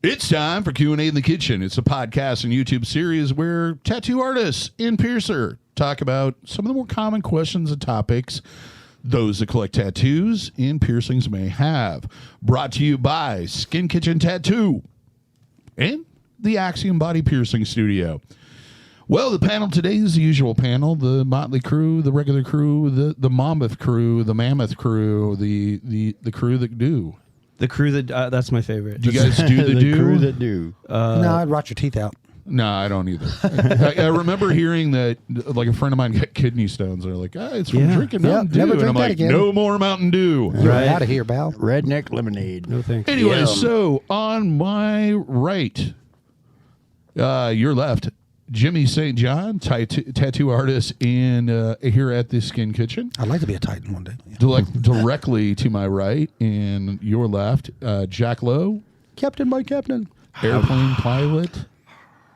It's time for Q&A in the Kitchen. It's a podcast and YouTube series where tattoo artists and piercer talk about some of the more common questions and topics those that collect tattoos and piercings may have. Brought to you by Skin Kitchen Tattoo and the Axiom Body Piercing Studio. Well, the panel today is the usual panel: the Motley crew, the regular crew, the Monmouth crew, the Mammoth crew, the crew that do. The crew that that's my favorite. Do you guys do the do? crew that do. No, I'd rot your teeth out. No, I don't either. I remember hearing that, like, a friend of mine got kidney stones. They're like, it's from drinking Mountain Dew. Never And I'm drink that like, again. no more Mountain Dew. You're out of here, pal. Redneck lemonade. No thanks. Anyway, so on my right, your left, Jimmy St. John, tattoo artist in here at the Skin Kitchen. I'd like to be a Titan one day. Directly to my right, and your left, Jack Lowe, Captain, my captain. airplane pilot,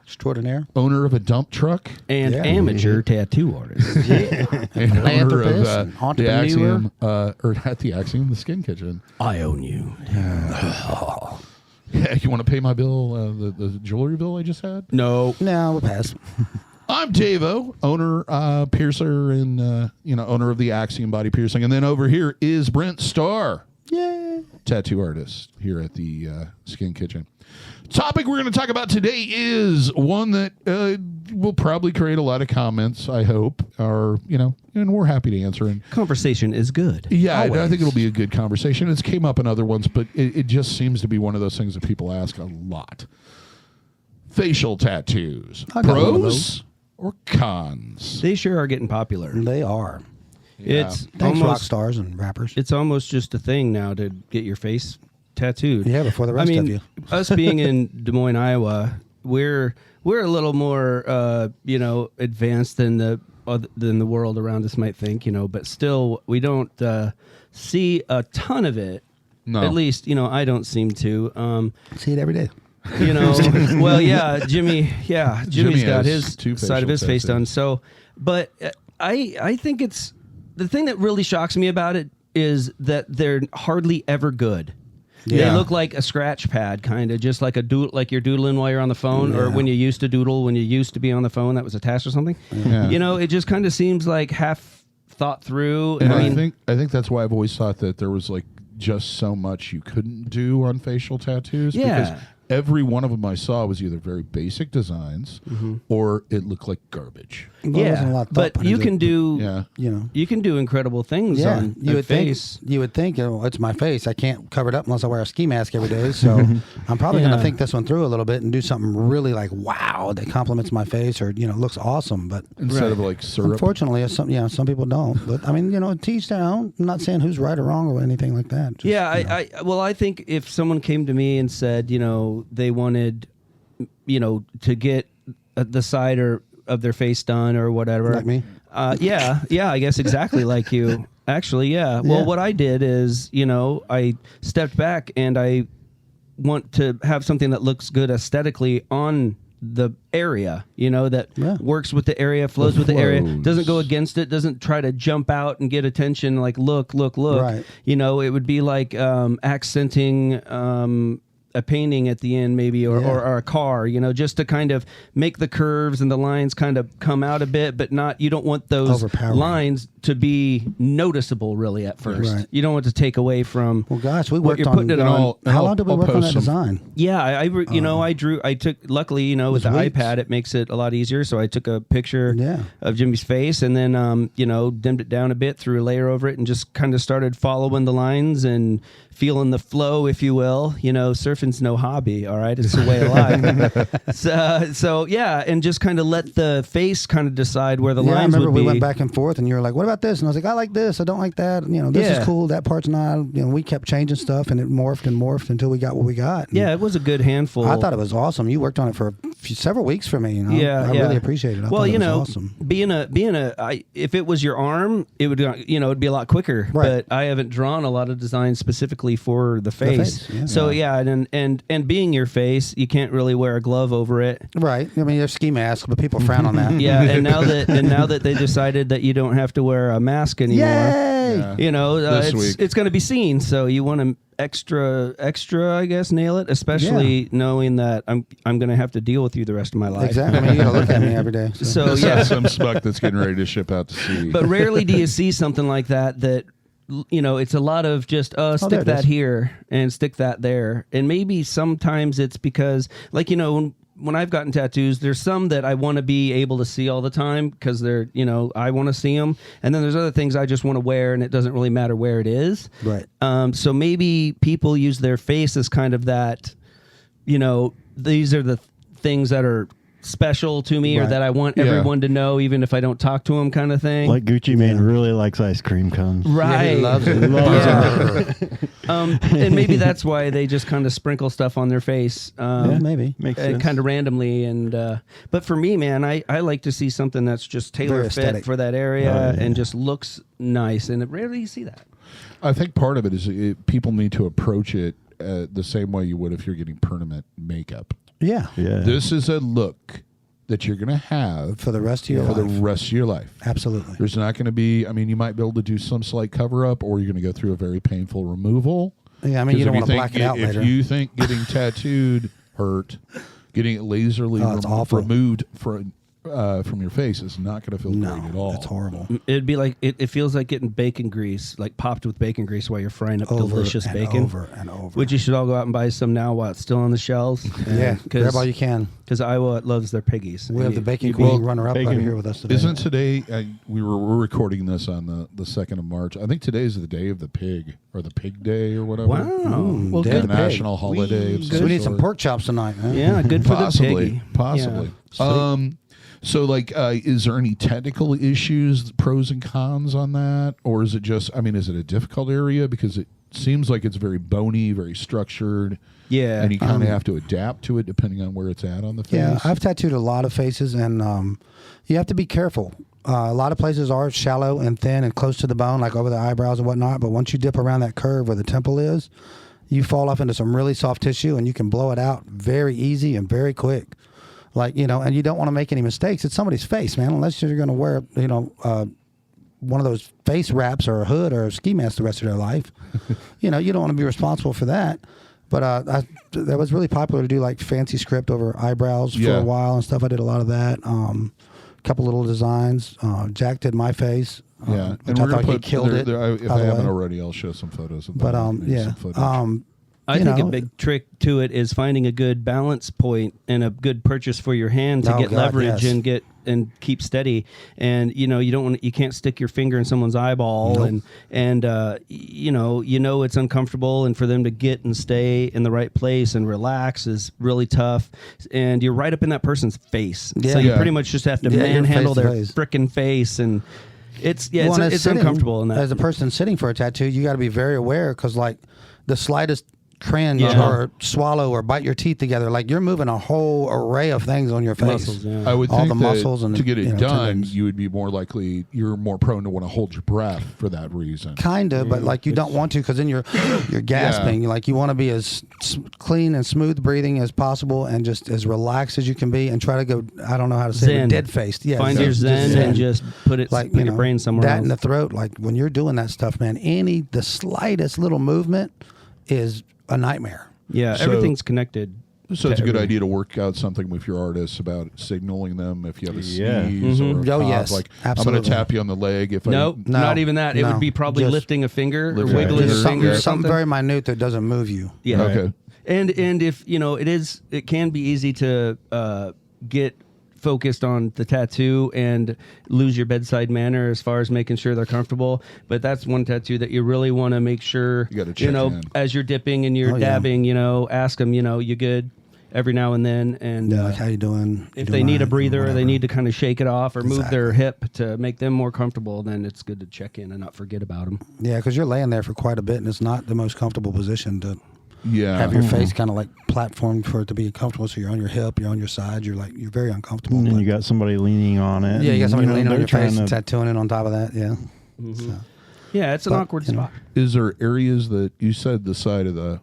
Extraordinaire. owner of a dump truck, And amateur tattoo artist. and owner of Philanthropist and the entrepreneur. Axiom, or not the Axiom, the Skin Kitchen. I own you. Yeah, you want to pay my bill, the jewelry bill I just had? No. No, we'll pass. I'm DaVo, owner, piercer, and owner of the Axiom Body Piercing. And then over here is Brent, Starr, Yay. tattoo artist here at the Skin Kitchen. Topic we're going to talk about today is one that will probably create a lot of comments, I hope, and we're happy to answer. And Conversation is good. yeah, Always. I think it'll be a good conversation. It's came up in other ones, but it just seems to be one of those things that people ask a lot. Facial tattoos, I got one of pros those. or cons? They sure are getting popular. They are. It's Thanks, rock almost stars and rappers. it's almost just a thing now to get your face tattooed. Yeah, before the rest I mean, of you. us being in Des Moines, Iowa, we're a little more advanced than the world around us might think, but still we don't see a ton of it. No. At least, I don't seem to. See it every day. Well, yeah, Jimmy's Jimmy got has his two side of his facial face done. tattoos. So, but I think it's the thing that really shocks me about it is that they're hardly ever good. Yeah. They look like a scratch pad, kind of just like like you're doodling while you're on the phone, or when you used to doodle when you used to be on the phone that was attached or something. Yeah. It just kind of seems like half thought through. And I think that's why I've always thought that there was like just so much you couldn't do on facial tattoos. Yeah. Because every one of them I saw was either very basic designs or it looked like garbage. Well, there wasn't a lot of thought but put you into can it. do Yeah. you can do incredible things on you a would face. think. You would think, it's my face. I can't cover it up unless I wear a ski mask every day. So I'm probably going to think this one through a little bit and do something really like wow that complements my face or looks awesome. But Instead of like syrup. unfortunately, some people don't. But I mean, teach their own. I'm not saying who's right or wrong or anything like that. Just, I think if someone came to me and said, they wanted, to get the side of their face done or whatever. Like me? Yeah, I guess exactly like you. Actually, yeah. Well, what I did is, I stepped back and I want to have something that looks good aesthetically on the area, that works with the area, flows with the area, doesn't go against it, doesn't try to jump out and get attention like look. Right. It would be like accenting a painting at the end maybe or a car, just to kind of make the curves and the lines kind of come out a bit, but you don't want those lines to be noticeable really at first. Right. You don't want to take away from Well, gosh, we what worked you're on putting it on. How long did we work on that design? Yeah, I drew. I took luckily, with the weeks. iPad, it makes it a lot easier. So I took a picture of Jimmy's face, and then dimmed it down a bit, threw a layer over it, and just kind of started following the lines and feeling the flow, if you will. Surfing's no hobby. All right, it's a way of life. so yeah, and just kind of let the face kind of decide where the lines I remember would be. we went back and forth, and you were like, "What about this?" And I was like, "I like this. I don't like that. This is cool. That part's not." We kept changing stuff, and it morphed and morphed until we got what we got. And yeah, it was a good handful. I thought it was awesome. You worked on it for several weeks for me. I really appreciate it. I thought it was awesome. If it was your arm, it would it'd be a lot quicker. Right. But I haven't drawn a lot of designs specifically for the face. So and and being your face, you can't really wear a glove over it. Right. I mean, there's ski masks, but people frown on that. Yeah, and now that they decided that you don't have to wear a mask anymore, Yay! you know, This week. it's going to be seen. So you want to extra, I guess, nail it, especially knowing that I'm going to have to deal with you the rest of my life. Exactly. I mean, you got to look at me every day. So Some smuck that's getting ready to ship out to sea. But rarely do you see something like that, you know, it's a lot of just, stick that here and stick that there. And maybe sometimes it's because, like, you know, when I've gotten tattoos, there's some that I want to be able to see all the time because they're, you know, I want to see them. And then there's other things I just want to wear and it doesn't really matter where it is. Right. So maybe people use their face as kind of that, you know, these are the things that are special to me or that I want everyone to know even if I don't talk to them, kind of thing. Like Gucci Mane really likes ice cream cones. Right. Yeah, he loves it. And maybe that's why they just kind of sprinkle stuff on their face. Maybe. Makes sense. Kind of randomly. And but for me, man, I like to see something that's just tailor fit for that area and just looks nice. And rarely you see that. I think part of it is people need to approach it the same way you would if you're getting permanent makeup. Yeah. This is a look that you're going to have For the rest of your life. For the rest of your life. Absolutely. There's not going to be, I mean, you might be able to do some slight cover up or you're going to go through a very painful removal. Yeah, I mean, you don't want to black it out later. If you think getting tattooed hurt, getting it laserly removed from your face is not going to feel great at all. It's horrible. It'd be like it feels like getting bacon grease, like popped with bacon grease while you're frying up delicious bacon. Over and over. Which you should all go out and buy some now while it's still on the shelves. Grab all you can. Because Iowa loves their piggies. We have the bacon queen runner-up right here with us today. Isn't today? We're recording this on the 2nd of March. I think today is the day of the pig or the pig day or whatever. Wow. Well, The good national holiday. Of So we need some pork chops tonight, man. Yeah, good for the piggy. Possibly. Yeah. So, like, is there any technical issues, pros and cons on that? Or is it just, I mean, is it a difficult area? Because it seems like it's very bony, very structured. Yeah. And you kind of have to adapt to it depending on where it's at on the face. Yeah, I've tattooed a lot of faces, and you have to be careful. A lot of places are shallow and thin and close to the bone, like over the eyebrows and whatnot. But once you dip around that curve where the temple is, you fall off into some really soft tissue, and you can blow it out very easy and very quick. Like, you know, and you don't want to make any mistakes. It's somebody's face, man, unless you're going to wear, you know, one of those face wraps or a hood or a ski mask the rest of their life. You know, you don't want to be responsible for that. But that was really popular to do, like, fancy script over eyebrows for a while and stuff. I did a lot of that. A couple little designs. Jack did my face. Yeah. Which I thought he killed it. If I haven't already, I'll show some photos of that. But, I think a big trick to it is finding a good balance point and a good purchase for your hand to get leverage and keep steady. And you know, you can't stick your finger in someone's eyeball and you know it's uncomfortable, and for them to get and stay in the right place and relax is really tough. And you're right up in that person's face, so you pretty much just have to manhandle their frickin' face, and it's uncomfortable in that. As a person sitting for a tattoo, you got to be very aware, because like the slightest cringe or swallow or bite your teeth together, like you're moving a whole array of things on your face. Muscles, I would think the muscles and to get it done, tendons. you would be more likely, you're more prone to want to hold your breath for that reason. Kind of, but like you don't want to, because then you're gasping. Like you want to be as clean and smooth breathing as possible and just as relaxed as you can be, and try to go, I don't know how to say it, dead faced. Yeah, find your zen and just put it like your brain somewhere that else. in the throat. Like when you're doing that stuff, man, the slightest little movement is a nightmare. Yeah, everything's connected. So it's a good idea to work out something with your artists about signaling them if you have a sneeze or a cough. Like, absolutely. I'm going to tap you on the leg. If no, not even that. It would be probably lifting a finger or wiggling your finger. Something very minute that doesn't move you. Yeah. Okay. And if it can be easy to get focused on the tattoo and lose your bedside manner as far as making sure they're comfortable. But that's one tattoo that you really want to make sure, you gotta check in. as you're dipping and you're dabbing, ask them, you good every now and then. And like, how you doing? If they need a breather or they need to kind of shake it off or move their hip to make them more comfortable, then it's good to check in and not forget about them. Yeah, because you're laying there for quite a bit, and it's not the most comfortable position to have your face kind of like platformed for it to be comfortable. So you're on your hip, you're on your side, you're very uncomfortable. And then you got somebody leaning on it. Yeah, you got somebody leaning on your face and tattooing it on top of that. Yeah. Mm-hmm. So, yeah, it's an awkward spot. Is there areas that you said the side of the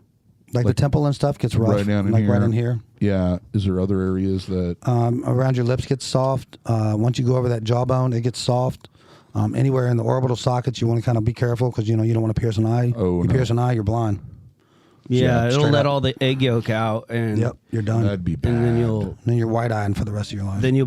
Like the temple and stuff gets rough. Right down in like here. right in here. Yeah. Is there other areas that? Around your lips gets soft. Once you go over that jawbone, it gets soft. Anywhere in the orbital sockets, you want to kind of be careful because you don't want to pierce an eye. Oh, you no. pierce an eye, you're blind. Yeah, it'll straight let up. all the egg yolk out, and Yep, you're done. That'd be bad. and then you're white-eying for the rest of your life. then you'll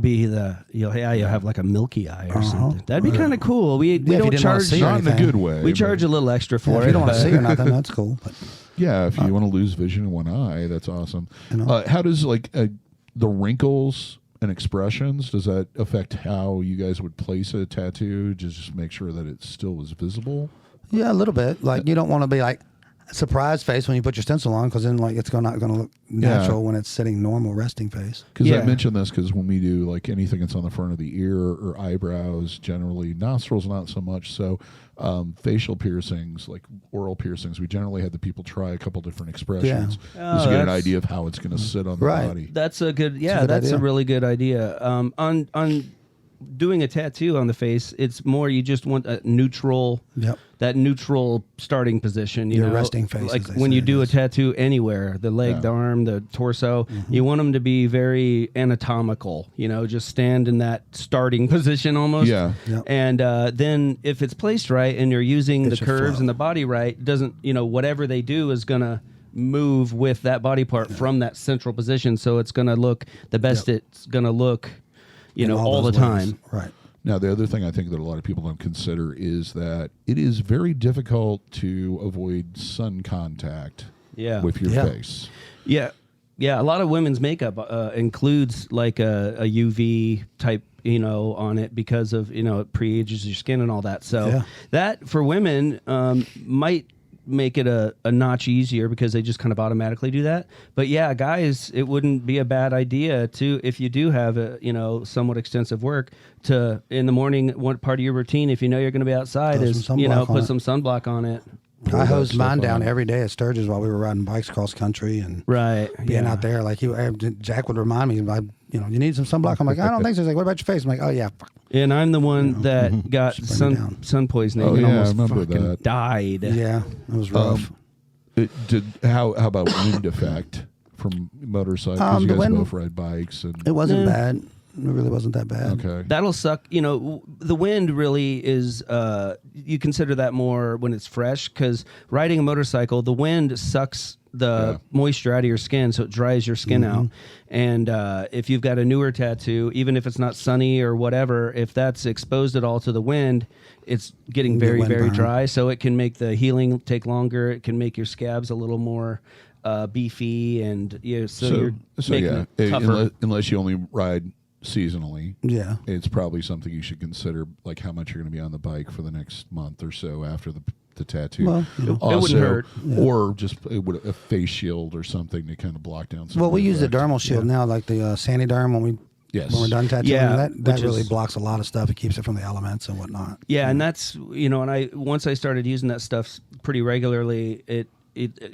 have like a milky eye or something. That'd be kind of cool. We if you don't didn't wanna charge. see Not in a anything. good way. We but- charge a little extra Yeah, for if it. you don't want to but- see or nothing, that's cool. But Yeah, if you want to lose vision in one eye, that's awesome. You know. How does the wrinkles and expressions, does that affect how you guys would place a tattoo? Just make sure that it still is visible. yeah, a little bit. Like you don't want to be like a surprise face when you put your stencil on, because then like it's not going to look natural when it's sitting normal resting face. Because I Yeah. mentioned this because when we do like anything that's on the front of the ear or eyebrows, generally nostrils not so much. So facial piercings, like oral piercings, we generally have the people try a couple different expressions just to get an that's- idea of how it's going to sit on the Right. body. That's a good. a good That's idea. a really good idea. On doing a tattoo on the face, it's more you just want a neutral. Yep. That neutral starting position, Your know, resting face, like as they when say you it do a is. tattoo anywhere, the leg, Yeah. the arm, the torso, you want them to be very anatomical. Just stand in that starting position almost. Yeah. Yep. And then if it's placed right and you're using It the should curves flow. and the body right, doesn't whatever they do is gonna move with that body part from that central position, so it's gonna look the best it's gonna look, In all the those ways. time. Right. Now, the other thing I think that a lot of people don't consider is that it is very difficult to avoid sun contact Yeah. with your Yeah. face. Yeah, a lot of women's makeup includes like a UV type, on it because of it pre-ages your skin and all that. So Yeah. that for women might make it a notch easier because they just kind of automatically do that. But yeah, guys, it wouldn't be a bad idea to, if you do have a somewhat extensive work, to in the morning, one part of your routine, if you know you're going to be outside, Throw is some sunblock on put it. some sunblock on it. I hosed stuff mine down on. every day at Sturgis while we were riding bikes cross country and Right. being out there. Like Jack would remind me, you need some sunblock. I'm like, I don't think so. He's like, what about your face? I'm like, oh yeah. And I'm the one that got Just bring it down. sun poisoning Oh, and yeah, I almost remember fucking that. died. Yeah, it was rough. How about wind effect from motorcycles? You the guys wind- both ride bikes. It wasn't Yeah. bad. It really wasn't that bad. Okay. That'll suck. The wind really is, you consider that more when it's fresh, because riding a motorcycle, the wind sucks the moisture out of your skin, so it dries your skin out. And if you've got a newer tattoo, even if it's not sunny or whatever, if that's exposed at all to the wind, it's getting You get very, wind very burn. dry. So it can make the healing take longer. It can make your scabs a little more beefy, and so you're making it tougher. Unless you only ride seasonally, Yeah. it's probably something you should consider, like how much you're going to be on the bike for the next month or so after the tattoo. Well, it wouldn't hurt. Or just a face shield or something to kind of block down some Well, we of the use the effect. dermal shield now, like the Saniderm when we're done tattooing. Yeah, that which really is- blocks a lot of stuff. It keeps it from the elements and whatnot. Yeah, and that's and once I started using that stuff pretty regularly, it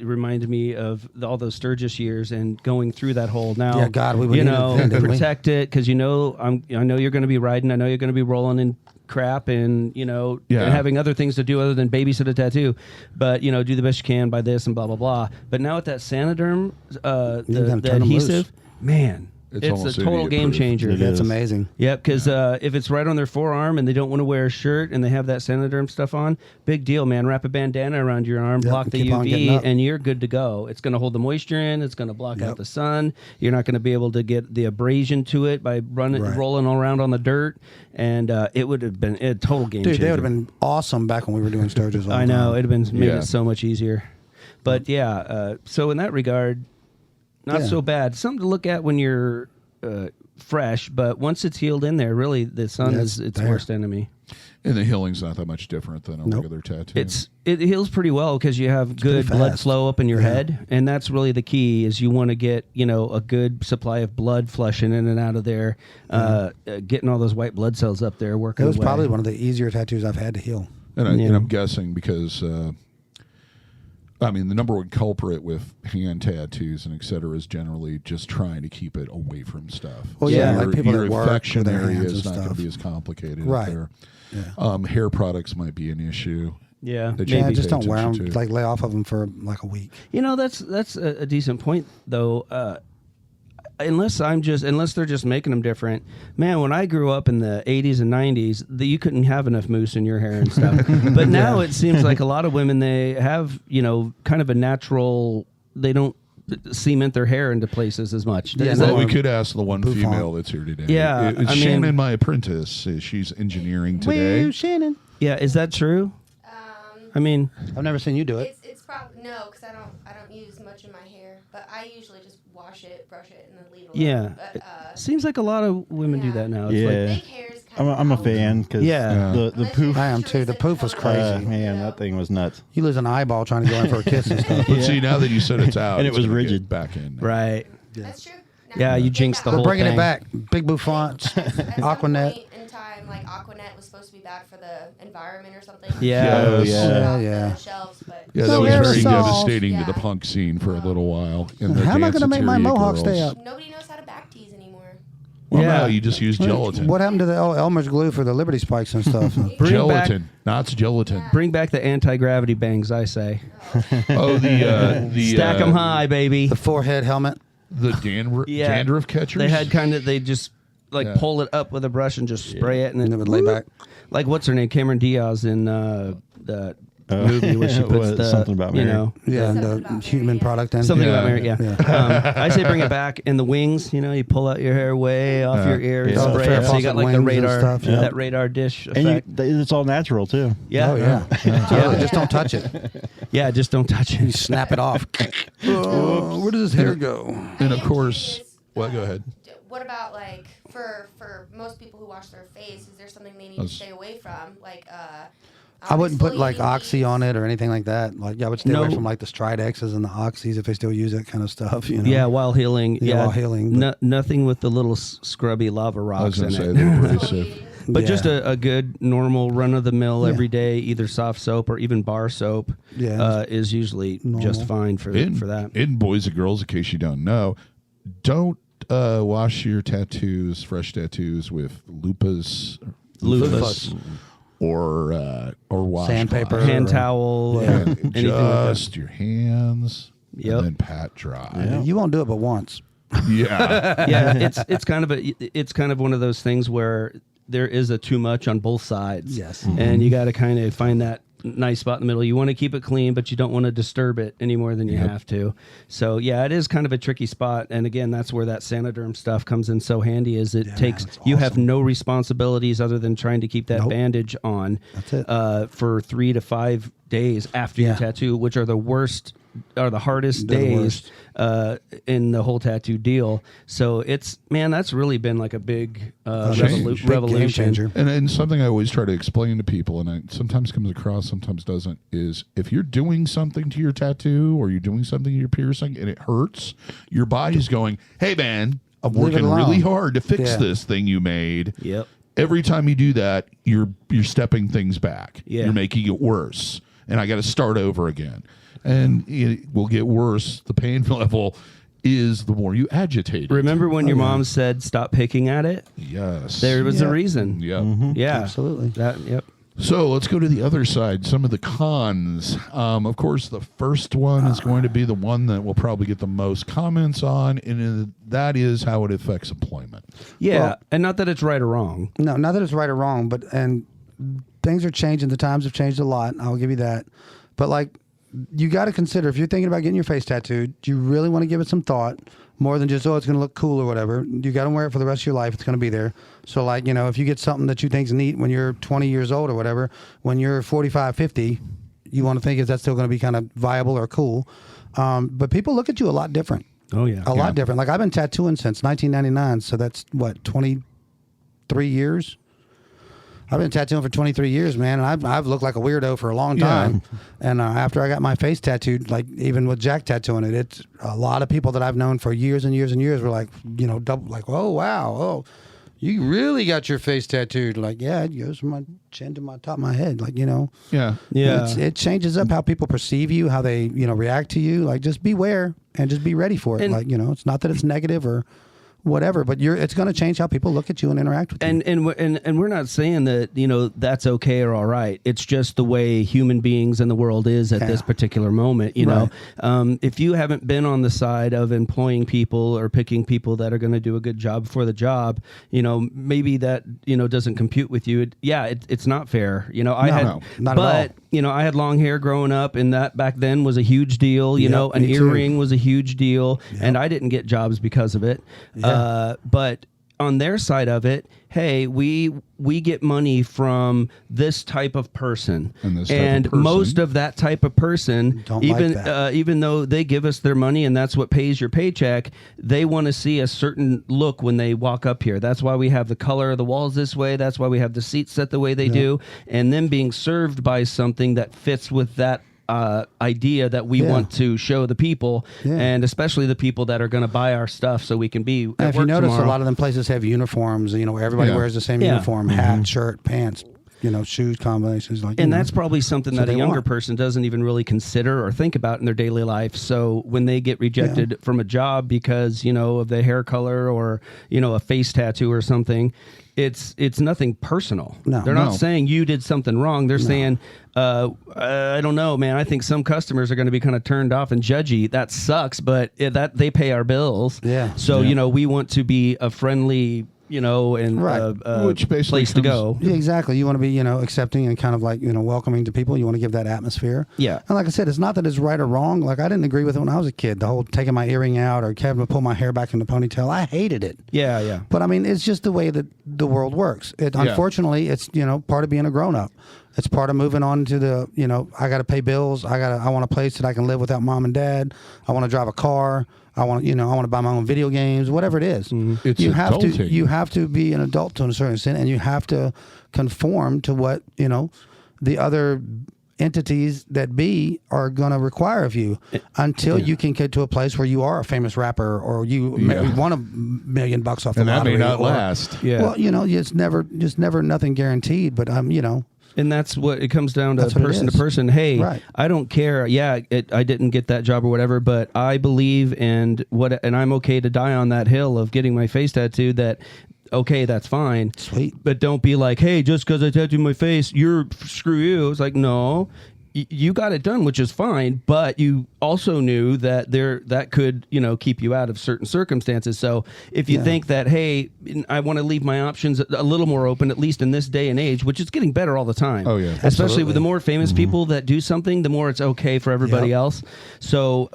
reminded me of all those Sturgis years and going through that hole. Now, Yeah, God, we would need it then, didn't we? protect it, because I know you're going to be riding. I know you're going to be rolling in crap and and having other things to do other than babysit a tattoo. But do the best you can by this and blah blah blah. But now with that Saniderm, gotta the turn 'em loose. adhesive, man. It's a almost total game idiot-proof. changer. It That's is. amazing. Yep, because if it's right on their forearm and they don't want to wear a shirt and they have that Saniderm stuff on, big deal, man. Wrap a bandana around your arm, Yep, block and the keep on getting UV, up. and you're good to go. It's going to hold the moisture in. It's going to block out Yep. the sun. You're not going to be able to get the abrasion to it by Right. rolling around on the dirt. And it would have been a total game Dude, changer. they would have been awesome back when we were doing Sturgis. all the I know. time. It would have been made Yeah. it so much easier. But so in that regard, not Yeah. so bad. Something to look at when you're fresh, but once it's healed in there, really the sun Yeah, is it's its there. worst enemy. And the healing's not that much different than a Nope. regular tattoo. It heals pretty well because you have good pretty blood fast. flow up in your Yeah. head, and that's really the key. Is you want to get a good supply of blood flushing in and out of there, getting all those white blood cells up there working. It was away. probably one of the easier tattoos I've had to heal. And Yeah. I'm guessing because, the number one culprit with hand tattoos and et cetera is generally just trying to keep it away from stuff. Well, yeah, your, like people your that work infection with their area hands is and not going to stuff. be as complicated up Right. there. Yeah. Hair products might be an issue. Yeah, that maybe. you just pay don't wear them. attention to. Like lay off of them for like a week. You know, that's a decent point though. Unless they're just making them different. Man, when I grew up in the 80s and 90s, you couldn't have enough mousse in your hair and stuff. But now it seems like a lot of women, they have, kind of a natural, they don't cement their hair into places as much. Yeah, Is no, that- Well, we could ask the one Bouffant. female that's here today. Yeah, It's I mean- Shannon, my apprentice. She's engineering today. Where's Shannon? yeah, is that true? I mean, I've never seen you do it. It's probably no, because I don't use much in my hair, but I usually just wash it, brush it, and then leave it alone. yeah. But, Seems like a lot of women do yeah. that now. It's Yeah. like, big hairs kind I'm a fan because Yeah. the Unless poof. you're I am too. The poof was crazy. Man, that thing was nuts. You lose an eyeball trying to go in for a kiss and stuff. But see, now that you said it's out, And it it's was gonna get rigid. back in. right. That's true. Yeah, you jinxed the We're whole bringing thing. it back. Big Bouffant, At some Aquanet. point in time, like Aquanet was supposed to be bad for the environment or something. Yeah. Oh, Yes. yeah. Off Yeah. The shelves, but Yeah, that No was very aerosols. devastating to Yeah. the punk scene for a little while. And the How am I going to make my Danceteria mohawk stay girls. up? nobody knows how to back tease anymore. Well, Yeah. no, you just use gelatin. What happened to the Elmer's glue for the Liberty spikes and stuff? Bring Gelatin, not gelatin. Bring back the anti-gravity bangs, I say. Oh, the Stack them high, baby. The forehead helmet. The Yeah. dandruff catchers. They had they just like Yeah. pull it up with a brush and just spray it, and And then it would lay back. Like what's her name, Cameron Diaz in the movie where she It puts was the something about you Mary. know Yeah, Something the about human Mary, yeah. product. And something Yeah. about Mary. Yeah, I say bring it back. And the wings, you pull out your hair way off your ear and Yeah. Oh, the spray Farrah it, so you got Fawcett like the wings and radar, stuff, yeah. that radar dish And effect. it's all natural too. Yeah, Oh yeah. Totally. Just don't touch it. yeah. Just don't touch You it. snap it off. Oh, where does his hair go? And I of am course, curious, well, go ahead. What about like for most people who wash their face? Is there something they need to That's- stay away from? Like I wouldn't put like exfoliating Oxy on these? it or anything like that. Like I would stay away No. from like the Stridexes and the Oxys if they still use that kind of stuff. You know? Yeah, while healing. Yeah, while healing, but- nothing with the little scrubby lava I was rocks going in to say it. they're abrasive. But Yeah. just a good normal run of the mill Yeah. every day, either soft soap or even bar soap, Yeah. is usually Normal. just fine for that. And boys and girls, in case you don't know, don't wash your fresh tattoos with Lupus. or washcloth. Sandpaper. Hand or- towel, Yeah. anything like Just your hands, Yep. and then pat dry. You won't do it but once. Yeah. that. Yeah, it's kind of one of those things where there is a too much on both sides. Yes. And you got to kind of find that nice spot in the middle. You want to keep it clean, but you don't want to disturb it any more than you have to. So yeah, it is kind of a tricky spot. And again, that's where that Sanoderm stuff comes in so handy. Is it takes man, it's you have awesome. no responsibilities other than trying to keep that Nope. bandage on. That's it. For 3 to 5 days after your Yeah. tattoo, which are the worst. Are the hardest They're the days in the whole tattoo deal. So that's really been like a big Change. Big revolution. game changer. And something I always try to explain to people, and it sometimes comes across, sometimes doesn't, is if you're doing something to your tattoo or you're doing something to your piercing and it hurts, your body's going, hey, man, I'm Leave it working alone. really hard to fix Yeah. this thing you made. Yep. Every time you do that, you're stepping things back. Yeah. You're making it worse. And I got to start over again. And it will get worse. The pain level is the more you agitate it. Remember when your mom said stop picking at it? Yes. There was a Yeah. reason. Yep. Yeah. Absolutely. Yep. So let's go to the other side, some of the cons. Of course, the first one is going to be the one that we'll probably get the most comments on, and that is how it affects employment. Yeah. Well- and not that it's right or wrong. No, not that it's right or wrong, but and things are changing. The times have changed a lot. I'll give you that. But like, you got to consider if you're thinking about getting your face tattooed, you really want to give it some thought more than just, oh, it's going to look cool or whatever. You got to wear it for the rest of your life. It's going to be there. So like, if you get something that you think's neat when you're 20 years old or whatever, when you're 45, 50, you want to think, is that still going to be kind of viable or cool? But people look at you a lot different. Oh yeah. A lot different. Like I've been tattooing since 1999, so that's what, 23 years. I've been tattooing for 23 years, man, and I've looked like a weirdo for a long time. And after I got my face tattooed, like even with Jack tattooing it, it's a lot of people that I've known for years and years and years were like, double, like, oh wow, oh, you really got your face tattooed? Like, yeah, it goes from my chin to my top of my head, like Yeah. Yeah. it changes up how people perceive you, how they react to you. Like, just beware and just be ready for it. And- like, it's not that it's negative or whatever. But it's going to change how people look at you and interact with you. And we're not saying that, you know, that's okay or all right. It's just the way human beings and the world is at this particular moment. You know, if you haven't been on the side of employing people or picking people that are going to do a good job for the job, you know, maybe that, you know, doesn't compute with you. It's not fair. You know, not at all. You know, I had long hair growing up, and that back then was a huge deal. You know, an earring was a huge deal, and I didn't get jobs because of it. But on their side of it, hey, we get money from this type of person, and most of that type of person, even though they give us their money and that's what pays your paycheck, they want to see a certain look when they walk up here. That's why we have the color of the walls this way. That's why we have the seats set the way they do, and them being served by something that fits with that idea that we want to show the people, and especially the people that are going to buy our stuff, so we can be at and if you notice, tomorrow. a lot of them places have uniforms. You know, where everybody wears the same uniform: hat, shirt, pants. You know, shoes combinations. And that's probably something that a younger person doesn't even really consider or think about in their daily life. So when they get rejected from a job because, you know, of the hair color or, you know, a face tattoo or something, it's nothing personal. They're not saying you did something wrong. They're saying, I don't know, man. I think some customers are going to be kind of turned off and judgy. That sucks, but that they pay our bills. So, you know, we want to be a friendly, you know, and which basically place to go. Yeah, exactly. You want to be, you know, accepting and kind of like, you know, welcoming to people. You want to give that atmosphere. Yeah. And like I said, it's not that it's right or wrong. Like, I didn't agree with it when I was a kid. The whole taking my earring out or having to pull my hair back in the ponytail. I hated it. Yeah. But I mean, it's just the way that the world works. Unfortunately, it's, you know, part of being a grown up. It's part of moving on to the, you know, I got to pay bills. I want a place that I can live without mom and dad. I want to drive a car. I want to buy my own video games, whatever it is. It's you adulting. have to be an adult to a certain extent, and you have to conform to what, you know, the other entities that are going to require of you until you can get to a place where you are a famous rapper or you won $1 million off the lottery. And that may not last. Well, you know, it's never nothing guaranteed, but you know. And that's what it comes down to, person to person. Hey, I don't care. Yeah, I didn't get that job or whatever, but I believe and I'm okay to die on that hill of getting my face tattooed. That okay, that's fine. Sweet. But don't be like, hey, just because I tattooed my face, screw you. It's like, no. You got it done, which is fine, but you also knew that that could, you know, keep you out of certain circumstances. So if you think that, hey, I want to leave my options a little more open, at least in this day and age, which is getting better all the time. Oh, yeah. Especially with the more famous people that do something, the more it's okay for everybody else. So,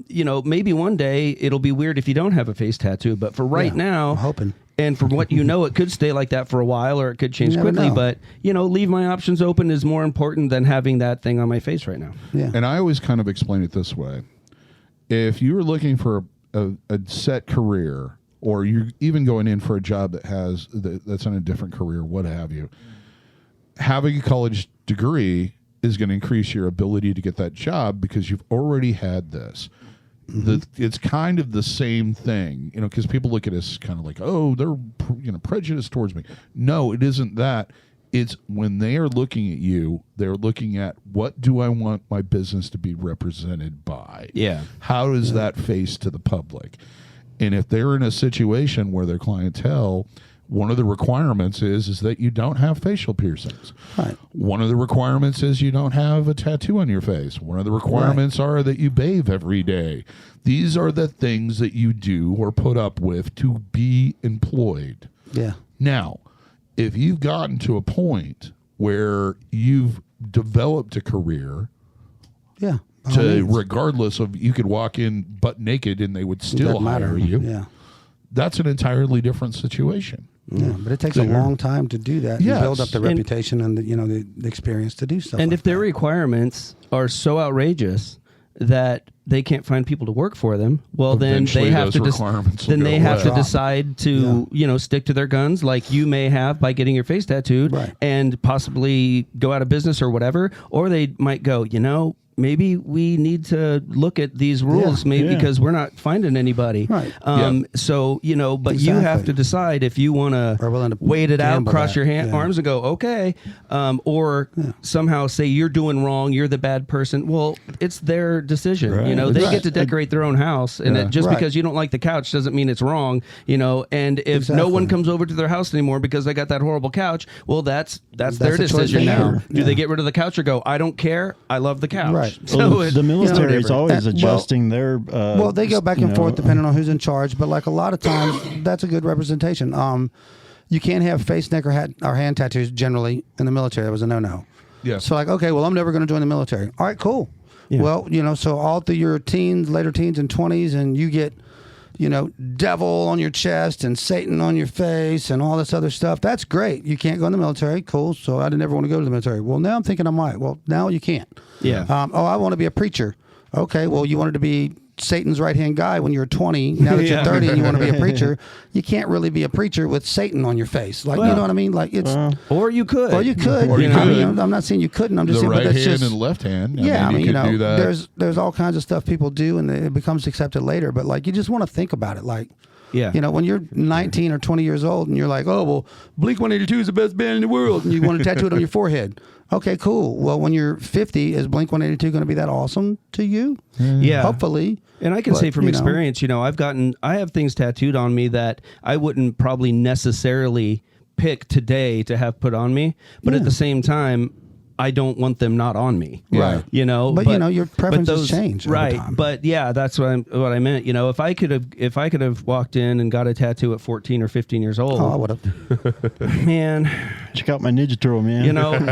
you know, maybe one day it'll be weird if you don't have a face tattoo, but for right now, I'm hoping. And from what you know, it could stay like that for a while or it could change quickly. Know. But, you know, leave my options open is more important than having that thing on my face right now. Yeah. And I always kind of explain it this way. If you're looking for a set career, or you're even going in for a job that's in a different career, what have you, having a college degree is going to increase your ability to get that job because you've already had this. It's kind of the same thing, you know, because people look at us kind of like, oh, they're, you know, prejudiced towards me. No, it isn't that. It's when they are looking at you, they're looking at what do I want my business to be represented by? Yeah. How does that face to the public? And if they're in a situation where their clientele, one of the requirements is that you don't have facial piercings. Right. One of the requirements is you don't have a tattoo on your face. One of the requirements are that you bathe every day. These are the things that you do or put up with to be employed. Yeah. Now, if you've gotten to a point where you've developed a career, regardless of, you could walk in butt naked and they would still hire you. Yeah. That's an entirely different situation. Yeah, but it takes a long time to do that. Yes. You build up the reputation and the experience to do stuff. And like if their requirements are so outrageous that they can't find people to work for them, well, then they have to decide to stick to their guns, like you may have by getting your face tattooed, and possibly go out of business or whatever. Or they might go, maybe we need to look at these rules, maybe because we're not finding anybody. Right. So, but you have to decide if you want to wait it out, cross your arms and go, okay, or somehow say you're doing wrong, you're the bad person. Well, it's their decision. Right. They get to decorate their own house, and just because you don't like the couch doesn't mean it's wrong. And if no one comes over to their house anymore because they got that horrible couch, well, that's their decision now. Do they get rid of the couch or go, I don't care, I love the couch? Right. So the military is always adjusting their. Well, they go back and forth depending on who's in charge, but like a lot of times, that's a good representation. You can't have face, neck, or hand tattoos generally in the military. That was a no-no. Yeah. So like, okay, well, I'm never going to join the military. All right, cool. Yeah. Well, so all through your teens, later teens and 20s, and you get, devil on your chest and Satan on your face and all this other stuff. That's great. You can't go in the military. Cool. So I didn't ever want to go to the military. Well, now I'm thinking I might. Well, now you can't. Yeah. I want to be a preacher. Okay. Well, you wanted to be Satan's right-hand guy when you were 20. Now that you're 30 and you want to be a preacher, you can't really be a preacher with Satan on your face. Like, you know what I mean? Like it's or you could. Or you could. Or you know, could. I mean, I'm not saying you couldn't. I'm just The saying right but that's hand just, and left hand. Yeah, you could do that. there's all kinds of stuff people do and it becomes accepted later, but like you just want to think about it like when you're 19 or 20 years old and you're like, oh, well, Blink-182 is the best band in the world, and you want to tattoo it on your forehead. Okay, cool. Well, when you're 50, is Blink-182 going to be that awesome to you? Yeah. Hopefully. And I can say from experience, I have things tattooed on me that I wouldn't probably necessarily pick today to have put on me, but at the same time, I don't want them not on me. Right. But your preferences change. Right. Over time. But yeah, that's what I meant. If I could have walked in and got a tattoo at 14 or 15 years old. Oh, I would have. Man. Check out my Ninja Turtle, man.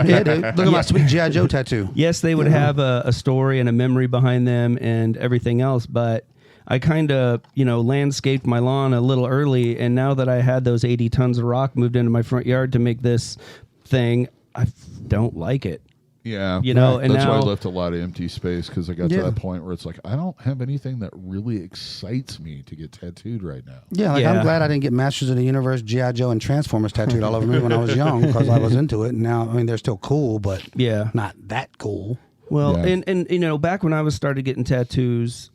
Yeah, dude. Look at my sweet G.I. Joe tattoo. Yes, they would have a story and a memory behind them and everything else, but I kind of, landscaped my lawn a little early, and now that I had those 80 tons of rock moved into my front yard to make this thing, I don't like it. Yeah. And that's why I now, left a lot of empty space, because I got to that point where it's like, I don't have anything that really excites me to get tattooed right now. Yeah, I'm glad I didn't get Masters of the Universe, G.I. Joe, and Transformers tattooed all over me when I was young, because I was into it. And now, they're still cool, but not that cool. Well, and back when I was started getting tattoos,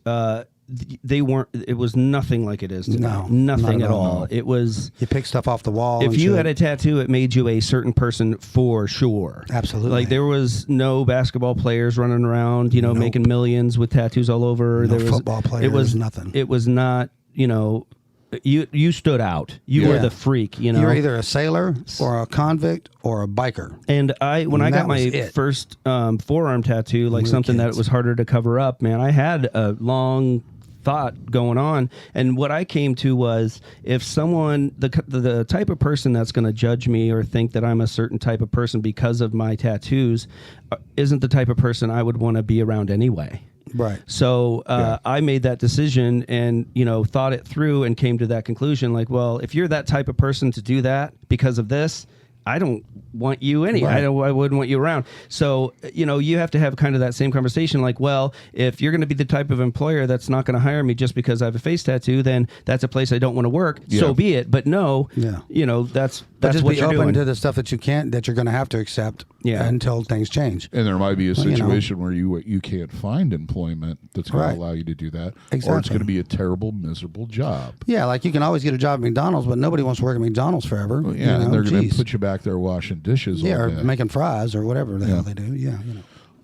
they weren't. It was nothing like it is today. No, nothing not at all. no. It was. You pick stuff off the wall. If you had a tattoo, it made you a certain person for sure. Absolutely. Like there was no basketball players running around, making millions with tattoos all over. No there was football players. It was nothing. It was not. You stood out. You were the freak. You were either a sailor or a convict or a biker. And when I got my first forearm tattoo, like something that was harder to cover up, man, I had a long thought going on, and what I came to was, if someone, the type of person that's going to judge me or think that I'm a certain type of person because of my tattoos isn't the type of person I would want to be around anyway. Right. So I made that decision and, thought it through and came to that conclusion. Like, well, if you're that type of person to do that because of this, I don't want you I wouldn't want you around. So, you have to have kind of that same conversation. Like, well, if you're going to be the type of employer that's not going to hire me just because I have a face tattoo, then that's a place I don't want to work. Yeah. So be it. But no, that's just what be you're open doing. to the stuff that you're going to have to accept until things change. And there might be a situation where you can't find employment that's going to allow you to do that. Exactly. Or it's going to be a terrible, miserable job. Yeah, like you can always get a job at McDonald's, but nobody wants to work at McDonald's forever. Well, yeah, and they're going to put you back there washing dishes. Yeah, or day. making fries or whatever the hell they do. Yeah,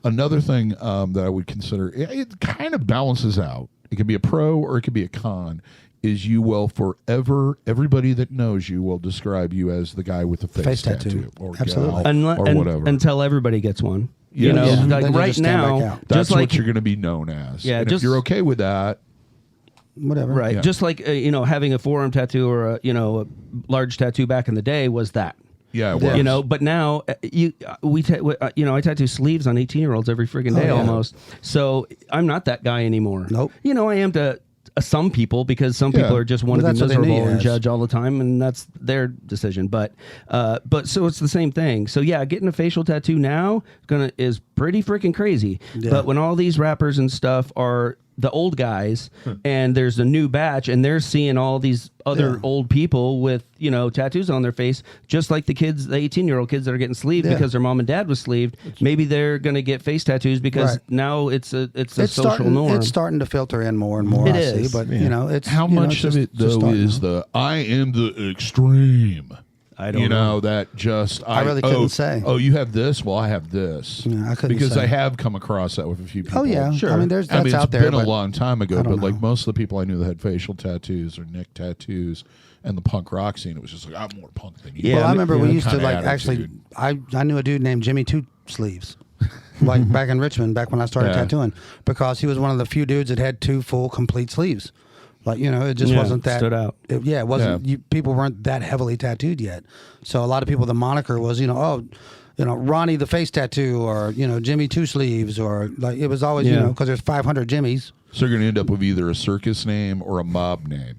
Another thing that I would consider, it kind of balances out. It could be a pro or it could be a con. Is you will forever, everybody that knows you will describe you as the guy with the face tattoo. Or absolutely. Gal, or whatever. Until everybody gets one. Yes. Like right now, that's what you're going to be known as. Yeah, and if you're okay with that, whatever. Right. Yeah. Just like, having a forearm tattoo or a large tattoo back in the day was that. Yeah, it was. But now I tattoo sleeves on 18-year-olds every freaking day almost. So I'm not that guy anymore. Nope. I am to some people, because some people are just want to be miserable and judge all the time, and that's their decision. But so it's the same thing. So yeah, getting a facial tattoo now is pretty freaking crazy. Yeah. But when all these rappers and stuff are the old guys, and there's a new batch, and they're seeing all these other old people with, you know, tattoos on their face, just like the kids, the 18-year-old kids that are getting sleeved because their mom and dad was sleeved. Maybe they're going to get face tattoos because now it's a social norm. It's starting to filter in more and more. It I is. see, but you know, it's how much of it though is the I am the extreme. I don't know. That just I really couldn't say. Oh, you have this? Well, I have this. Yeah, I couldn't because say. I have come across that with a few people. Oh yeah, Sure. I mean, that's it's out there. been a but long time ago, I don't but like know. most of the people I knew that had facial tattoos or neck tattoos and the punk rock scene, it was just like, I'm more punk than you. Yeah, Well, I remember we used to kinda like actually. attitude. I knew a dude named Jimmy Two Sleeves, like back in Richmond, back when I started tattooing, because he was one of the few dudes that had 2 full complete sleeves. Like, you know, it just wasn't that stood out. It wasn't. People weren't that heavily tattooed yet. So a lot of people, the moniker was, you know, Ronnie the face tattoo, or you know, Jimmy Two Sleeves, or like it was always, you know, because there's 500 Jimmys. So you're going to end up with either a circus name or a mob name.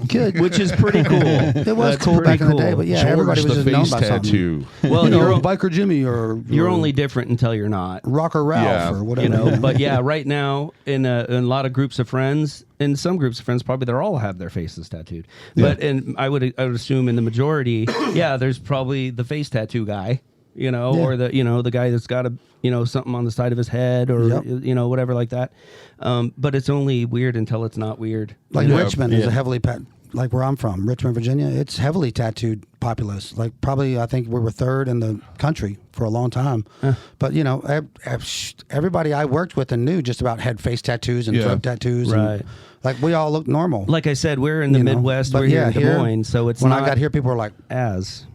Good, Which is pretty cool. It was That's cool back pretty in the day, cool. but yeah, George everybody was the just known face by tattoo. something. Well, You know, you're Biker Jimmy, or you're only different until you're not. Rocker Ralph, Yeah. or whatever. You know, but yeah, right now in a lot of groups of friends, in some groups of friends, probably they're all have their faces tattooed. But I would assume in the majority, there's probably the face tattoo guy, you know, or the guy that's got something on the side of his head, or whatever like that. But it's only weird until it's not weird. Like Yeah. Richmond is a heavily like where I'm from, Richmond, Virginia. It's heavily tattooed populace. Like probably, I think we were 3rd in the country for a long time. But you know, everybody I worked with and knew just about had face tattoos and throat tattoos. Right. And, like we all looked normal. Like I said, we're in the you know. Midwest. But We're here in Des Moines, so it's when not I got here, people were like, as.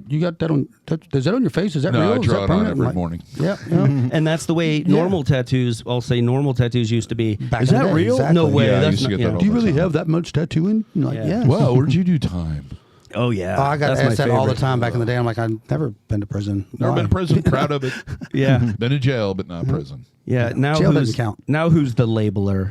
You got that on? Is that on your face? Is that No, real? I Is draw that it on permanent?" every I'm like, morning. Yeah. And that's the way normal tattoos. I'll say normal tattoos used to be. Back Is in the that day, real? exactly. No way. Yeah, I That's used to not, get that yeah. all Do you the really time. have that much tattooing? I'm like, Yeah. yes. Well, where'd you do time? Oh yeah. Oh, I got That's asked my that all the favorite. time back in the day. I'm like, I've never been to prison. Never Why? been to prison. Proud of it. Yeah. Been in jail, but not prison. Yeah. Now Jail who's doesn't count. Now who's the labeler?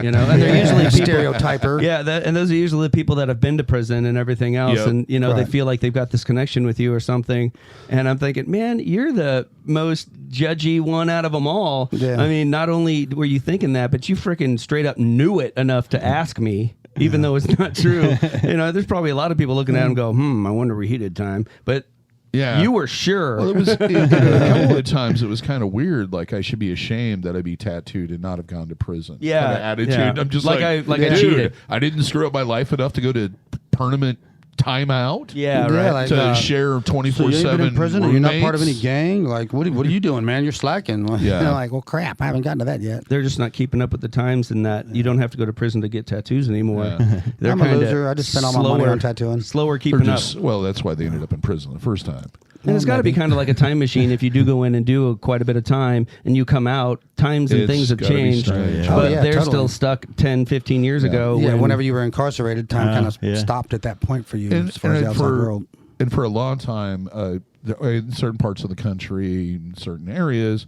You know, and they're usually people, Stereotyper. Yeah, and those are usually the people that have been to prison and everything else, Yep. and you know they Right. feel like they've got this connection with you or something. And I'm thinking, man, you're the most judgy one out of them all. Yeah. I mean, not only were you thinking that, but you freaking straight up knew it enough to ask me. Even though it's not true, you know, there's probably a lot of people looking at him and go, I wonder where he did time. But Yeah. you were sure. Well, it was a couple of times. It was kind of weird. Like I should be ashamed that I'd be tattooed and not have gone to prison. Yeah, kind of attitude. yeah. I'm just Like I dude, cheated. I didn't screw up my life enough to go to permanent timeout. yeah, Yeah, right. like, To share 24/7. So you ain't been in prison, or you're not part of any roommates? gang? Like, what are you doing, man? You're slacking. Like, Yeah. you know, like, well, crap, I haven't gotten to that yet. They're just not keeping up with the times, and that you don't have to go to prison to get tattoos anymore. Yeah. They're I'm a kinda loser. I just spent all my money on tattooing. Slower Or keeping just, up. well, that's why they ended up in prison the first time. And it's got to be kind of like a time machine. If you do go in and do quite a bit of time and you come out, times and It's things have gotta be changed. strange. But Oh, yeah, they're totally. still stuck 10, 15 years ago. Yeah, when- whenever you were incarcerated, time kind of yeah. stopped at that point for you as far as the outside for, world. and for a long time, in certain parts of the country, in certain areas,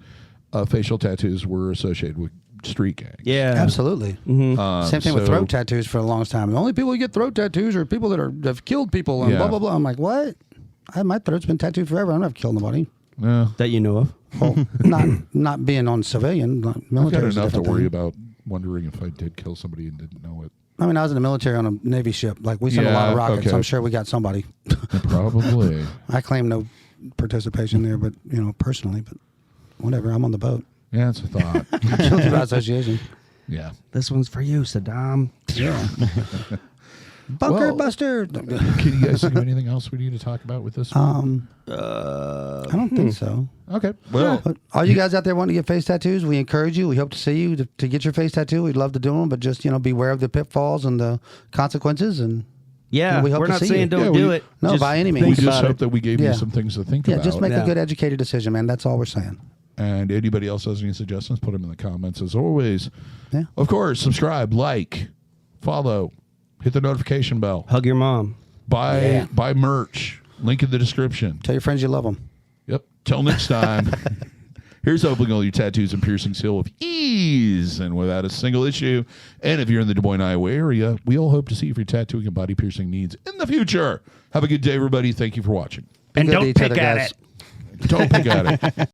facial tattoos were associated with street gangs. Yeah. Absolutely. Same thing with so- throat tattoos for the longest time. The only people who get throat tattoos are people that have killed people and Yeah. blah, blah, blah. I'm like, what? My throat's been tattooed forever. I've never killed nobody. Yeah. That you know of. Well, not being on civilian. I've got Military is a enough to different worry thing. about wondering if I did kill somebody and didn't know it. I mean, I was in the military on a Navy ship. Like, we sent a lot of Yeah, rockets. okay. I'm sure we got somebody. Probably. I claim no participation there, but, you know, personally, but whatever. I'm on the boat. Yeah, it's a thought. Guilty by association. Yeah. This one's for you, Saddam. Yeah. Bunker Well- Buster. Can you guys think of anything else we need to talk about with this one? I don't think so. Okay. Well, But all you guys out there wanting to get face tattoos, we encourage you. We hope to see you to get your face tattoo. We'd love to do them, but just, you know, beware of the pitfalls and the consequences. And Yeah, we hope we're to not see saying you. don't Yeah, do we- it. No, Just by any think means. we just about hope it. that we gave Yeah. you some things to think yeah, about. just make Yeah. a good educated decision, man. That's all we're saying. And anybody else has any suggestions, put them in the comments as always. Yeah. Of course, subscribe, like, follow, hit the notification bell, Hug your mom. buy merch, link in the description. Tell your friends you love them. Yep. Till next time. Here's opening all your tattoos and piercings heal with ease and without a single issue. And if you're in the Des Moines, Iowa area, we all hope to see you for your tattooing and body piercing needs in the future. Have a good day, everybody. Thank you for watching. And good to don't each pick other, at guys. it. Don't pick at it.